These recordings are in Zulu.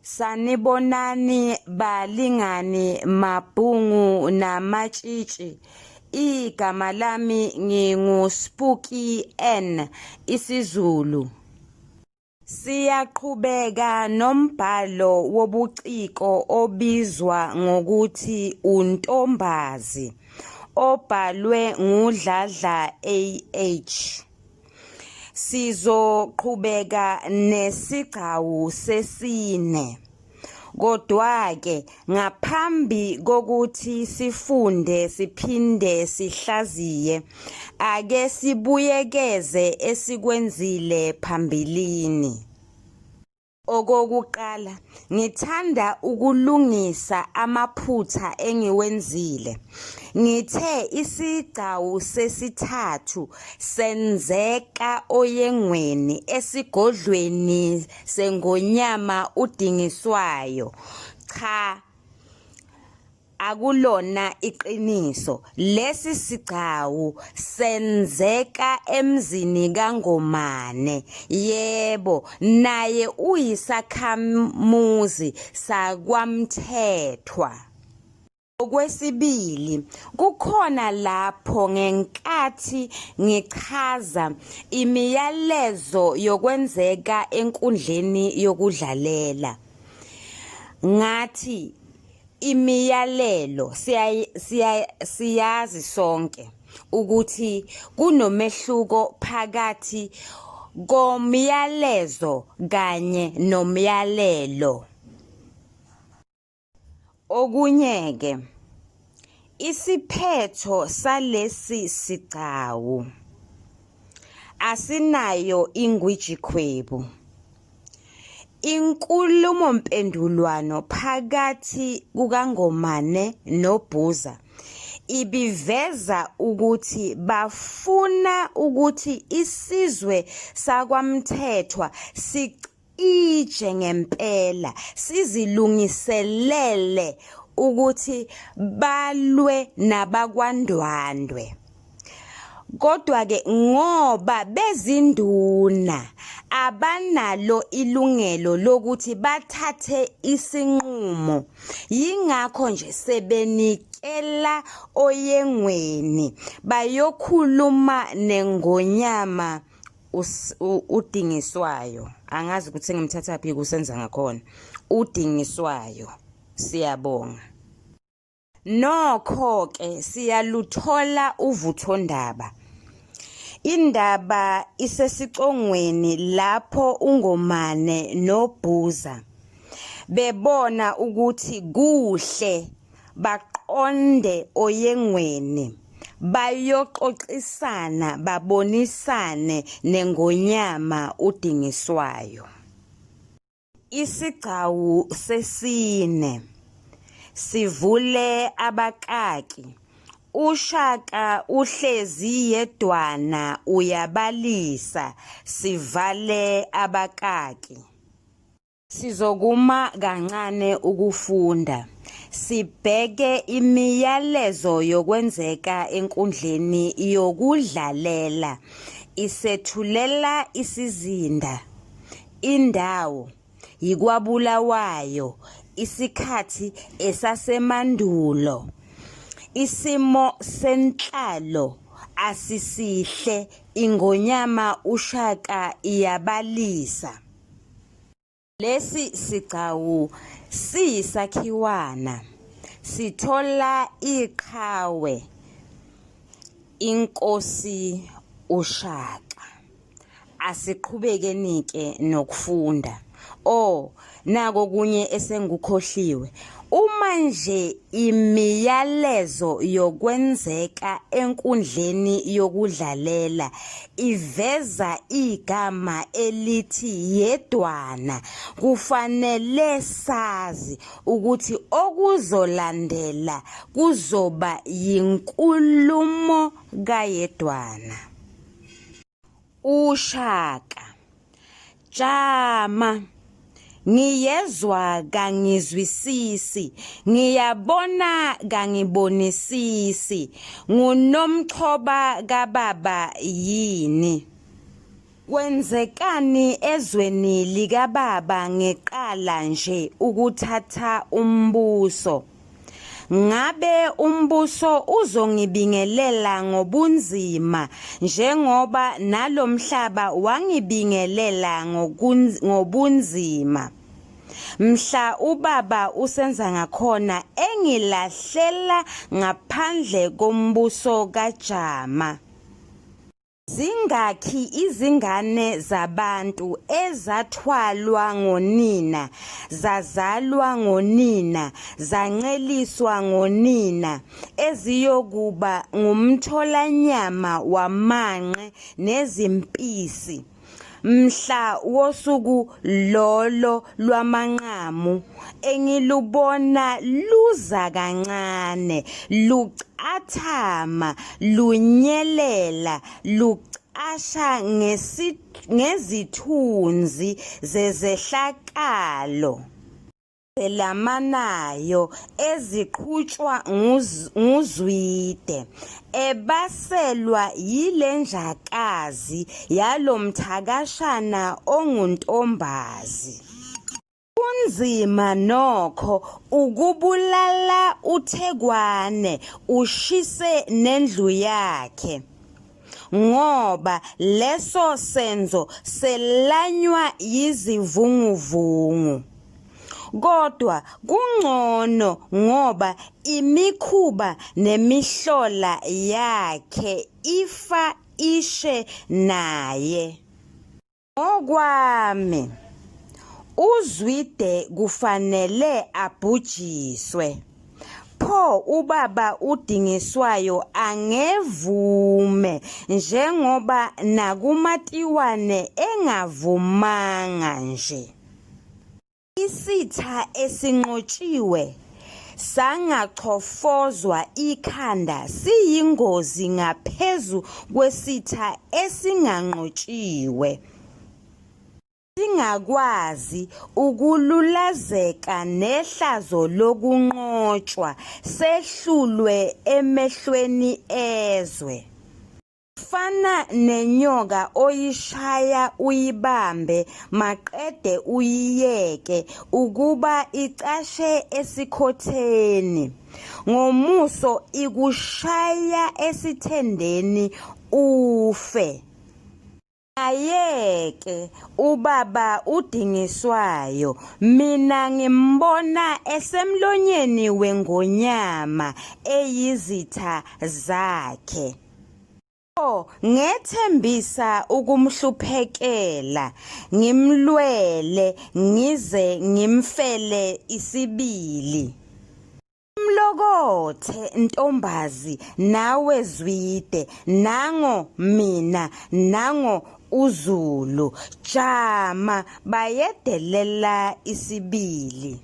Sanibonani balingani mabhungu namatshitshi. Igama lami nginguSpooky N isiZulu. Siyaqhubeka nombhalo wobuciko obizwa ngokuthi uNtombazi obhalwe nguDladla AH. Sizoqhubeka nesigcawu sesine. Kodwa-ke ngaphambi kokuthi sifunde siphinde sihlaziye, ake sibuyekeze esikwenzile phambilini. Okokuqala, ngithanda ukulungisa amaphutha engiwenzile. Ngithe isigcawu sesithathu senzeka oyengweni esigodlweni seNgonyama uDingiswayo. Cha, akulona iqiniso. Lesi sigcawu senzeka emzini kaNgomane. Yebo, naye uyisakhamuzi sakwaMthethwa. Okwesibili, kukhona lapho ngenkathi ngichaza imiyalezo yokwenzeka enkundleni yokudlalela. Ngathi imiyalelo siyazi sonke ukuthi kunomehluko phakathi komyalezo kanye nomyalelo. Okunye-ke, isiphetho salesi sigcawu asinayo ingwijikhwebu. Inkulumo-mpendulwano phakathi kukaNgomane noBuza ibiveza ukuthi bafuna ukuthi isizwe sakwaMthethwa sicije ngempela sizilungiselele ukuthi balwe nabakwaNdwandwe. Kodwa-ke ngoba bezinduna abanalo ilungelo lokuthi bathathe isinqumo, yingakho nje sebenikela oyengweni bayokhuluma neNgonyama uDingiswayo. Angazi ukuthi ngimthatha phi kusenza ngakhona. uDingiswayo. Siyabonga. Nokho-ke siyaluthola uvuthondaba. Indaba isesicongweni lapho uNgomane noBuza bebona ukuthi kuhle baqonde oyengweni bayoxoxisana babonisane neNgonyama uDingiswayo. Isigcawu sesine. Sivule abakaki. uShaka uhlezi yedwana uyabalisa. Sivale abakaki. Sizokuma kancane ukufunda. Sibheke imiyalezo yokwenzeka enkundleni yokudlalela. Isethulela isizinda. Indawo yiKwaBulawayo. Isikhathi esasemandulo. Isimo senhlalo asisihle. iNgonyama uShaka iyabalisa. Lesi sigcawu siyisakhiwana. Sithola iqhawe iNkosi uShaka. Asiqhubekeni-ke nokufunda. Nako kunye esengukhohliwe. Uma nje imiyalezo yokwenzeka enkundleni yokudlalela iveza igama elithi yedwana, kufanele sazi ukuthi okuzolandela kuzoba yinkulumo kaYedwana. uShaka. Jama. Ngiyezwa kangizwisisi, ngiyabona kangibonisisi, nguNomxhoba kaBaba yini. Kwenzekani ezweni likababa ngeqala nje ukuthatha umbuso? Ngabe umbuso uzongibingelela ngobunzima njengoba nalomhlaba wangibingelela ngobunzima. Mhla ubaba usenza ngakhona engilahlela ngaphandle kombuso kaJama. Zingakhi izingane zabantu ezathwalwa ngonina, zazalwa ngonina, zanceliswa ngonina, eziyokuba ngumtholanyama wamanqe nezimpisi. Mhla wosuku lolo lwamanqamu engilubona luza kancane, lucathama, lunyelela, lucasha ngezithunzi zezehlakalo elamanayo eziqhutshwa nguzwide, ebaselwa yilenjakazi yalomthakashana onguntombazi. Kunzima nokho ukubulala uThekwane ushise nendlu yakhe, ngoba leso senzo selanywa yizivunguvungu. Kodwa kungcono ngoba imikhuba nemihlola yakhe ifa ishe naye. Ngokwami uZwide kufanele abhujiswe. Pho ubaba uDingiswayo angevume njengoba nakuMatiwane engavumanga nje. Isitha esinqotshiwe sangachofozwa ikhanda siyingozi ngaphezu kwesitha esinganqotshiwe. Singakwazi ukululazeka nehlazo lokunqotshwa, sehlulwe emehlweni ezwe. Fana nenyoka oyishaya uyibambe maqede uyiyeke ukuba icashe esikhotheni, ngomuso ikushaya esithendeni ufe. Ayeke ubaba uDingiswayo, mina ngimbona esemlonyeni wengonyama eyizitha zakhe. Ngethembisa ukumhluphekela, ngimlwele ngize ngimfele isibili. Mlokothe ntombazi nawe Zwide, nango mina, nango uZulu, Jama bayedelela isibili.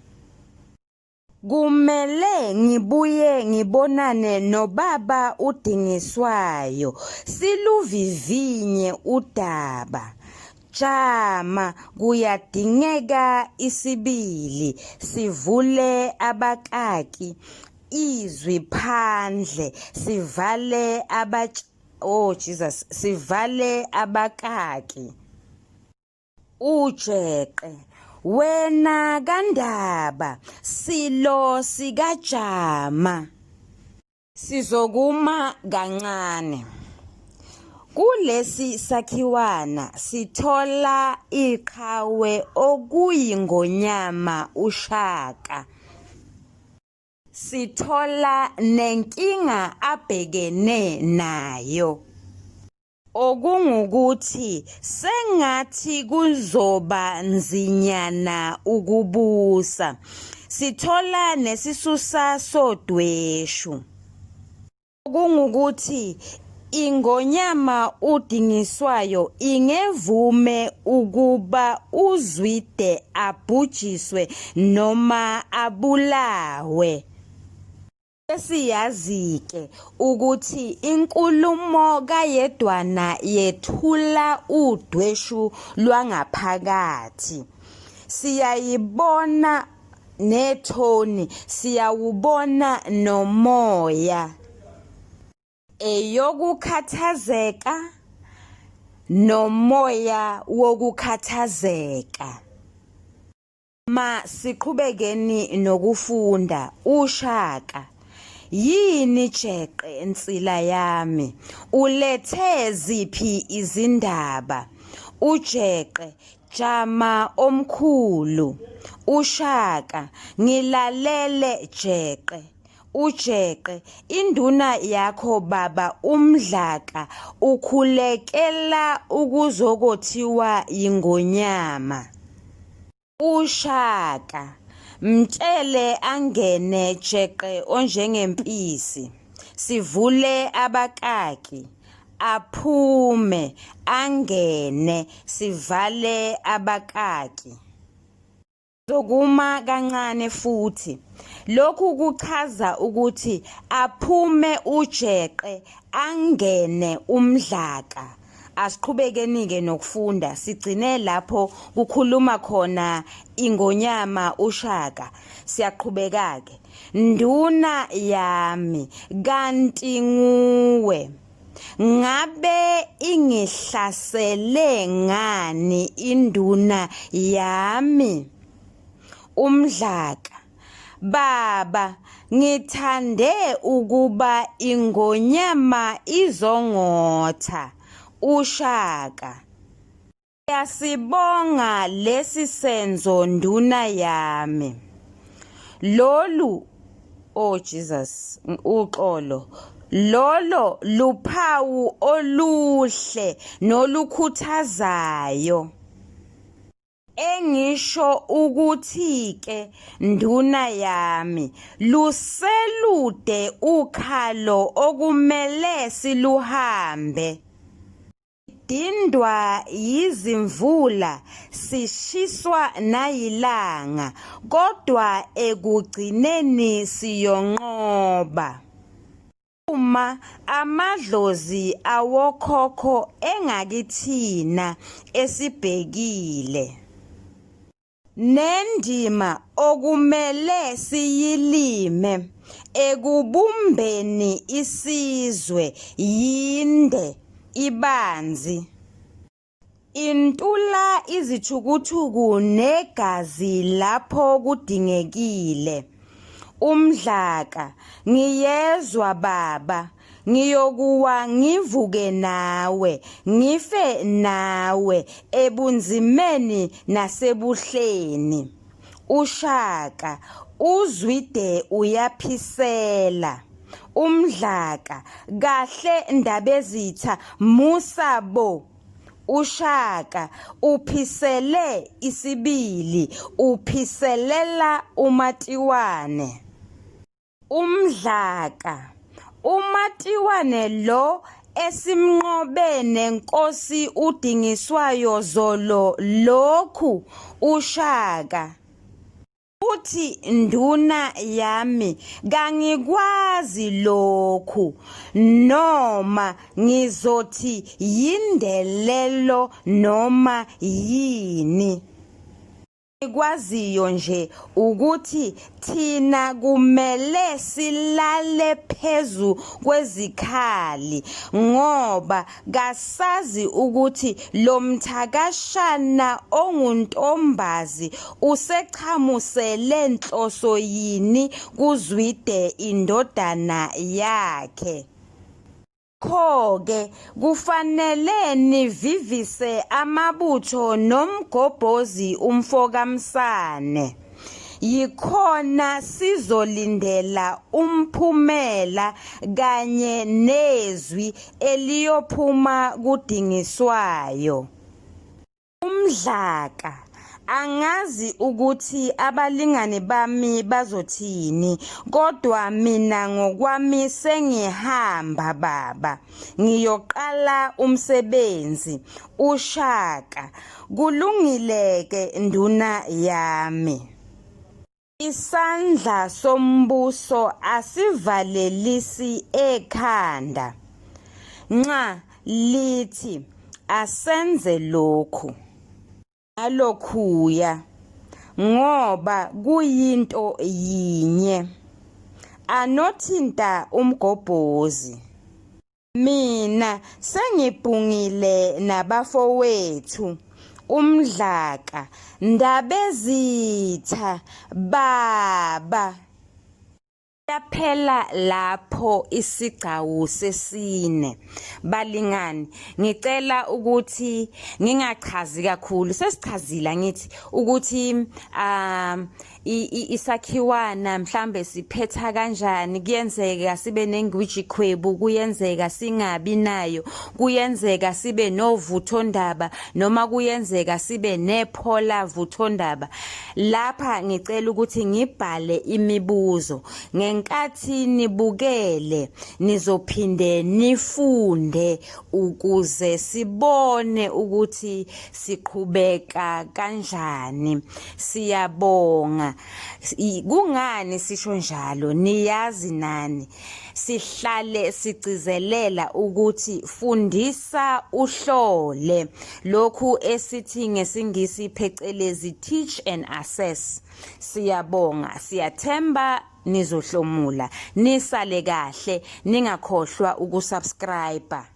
Kumele ngibuye ngibonane nobaba uDingiswayo, siluvivinye udaba. Jama kuyadingeka isibili, sivule abakaki, izwi phandle, sivale sivale abakaki. Ujeqe wena kaNdaba, silo sikaJama, sizokuma kancane. Kulesi sakhiwana sithola iqhawe okuyingonyama uShaka. Sithola nenkinga abhekene nayo, okungukuthi sengathi kuzoba nzinyana ukubusa. Sithola nesisusa sodweshu, okungukuthi ingonyama uDingiswayo ingevume ukuba uZwide abhujiswe noma abulawe. Siyazi-ke ukuthi inkulumo kaYedwana yethula udweshu lwangaphakathi. Siyayibona nethoni, siyawubona nomoya. Eyokukhathazeka nomoya wokukhathazeka. Siqhubekeni nokufunda. uShaka, yini jeqe nsila yami, ulethe ziphi izindaba? uJeqe, jama omkhulu. uShaka, ngilalele jeqe. uJeqe, induna yakho baba uMdlaka ukhulekela ukuzokothiwa yingonyama. uShaka, mtshele angene jeqe onjengempisi, sivule abakaki, aphume angene, sivale abakaki. Zokuma kancane futhi. Lokhu kuchaza ukuthi aphume uJeqe angene uMdlaka. Asiqhubekeni-ke nokufunda, sigcine lapho kukhuluma khona ingonyama uShaka. Siyaqhubeka-ke. Nduna yami, kanti nguwe, ngabe ingihlasele ngani induna yami? uMdlaka, baba, ngithande ukuba ingonyama izongotha. uShaka, siyasibonga lesi senzo nduna yami. Lolu, oh Jesus, uxolo, lolo luphawu oluhle nolukhuthazayo. Engisho ukuthi-ke nduna yami, luselude ukhalo okumele siluhambe. Dindwa yizimvula, sishiswa nayilanga, kodwa ekugcineni siyonqoba. Uma amadlozi awokhokho engakithina esibhekile, nendima okumele siyilime ekubumbeni isizwe yinde ibanzi. Intula izithukuthuku negazi lapho kudingekile. uMdlaka, ngiyezwa baba, ngiyokuwa ngivuke nawe, ngife nawe ebunzimeni nasebuhleni. uShaka, uzwide uyaphisela. uMdlaka, kahle Ndabezitha, musa bo. uShaka, uphisele isibili, uphiselela uMatiwane. uMdlaka, uMatiwane lo esimnqobe nenkosi uDingiswayo zolo lokhu. uShaka, uthi nduna yami, kangikwazi lokhu, noma ngizothi yindelelo noma yini. Ngikwaziyo nje ukuthi thina kumele silale phezu kwezikhali, ngoba kasazi ukuthi lo mthakashana onguntombazi usechamusele nhloso yini kuZwide indodana yakhe. Kho-ke kufanele nivivise amabutho noMgobhozi umfokaMsane. Yikhona sizolindela umphumela kanye nezwi eliyophuma kuDingiswayo. uMdlaka, angazi ukuthi abalingani bami bazothini, kodwa mina ngokwami sengihamba baba, ngiyoqala umsebenzi. uShaka, kulungile-ke nduna yami. Isandla sombuso asivalelisi ekhanda. Nxa lithi asenze lokhu, alokhuya, ngoba kuyinto yinye. Anothinta uMgobhozi. Mina sengibhungile nabafowethu uMdlaka Ndabezitha baba. Yaphela lapho isigcawu sesine. Balingani, ngicela ukuthi ngingachazi kakhulu. Sesichazile ngithi ukuthi isakhiwana mhlambe siphetha kanjani, kuyenzeka sibe nengwijikhwebu, kuyenzeka singabi nayo, kuyenzeka sibe novuthondaba noma kuyenzeka sibe nephola vuthondaba. Lapha ngicela ukuthi ngibhale imibuzo. Ngenkathi nibukele nizophinde nifunde ukuze sibone ukuthi siqhubeka kanjani. Siyabonga. Kungani sisho njalo? Niyazi nani? Sihlale sigcizelela ukuthi fundisa uhlole, lokhu esithi ngesingisi phecelezi teach and assess. Siyabonga, siyathemba nizohlomula. Nisale kahle, ningakhohlwa ukusubscribe.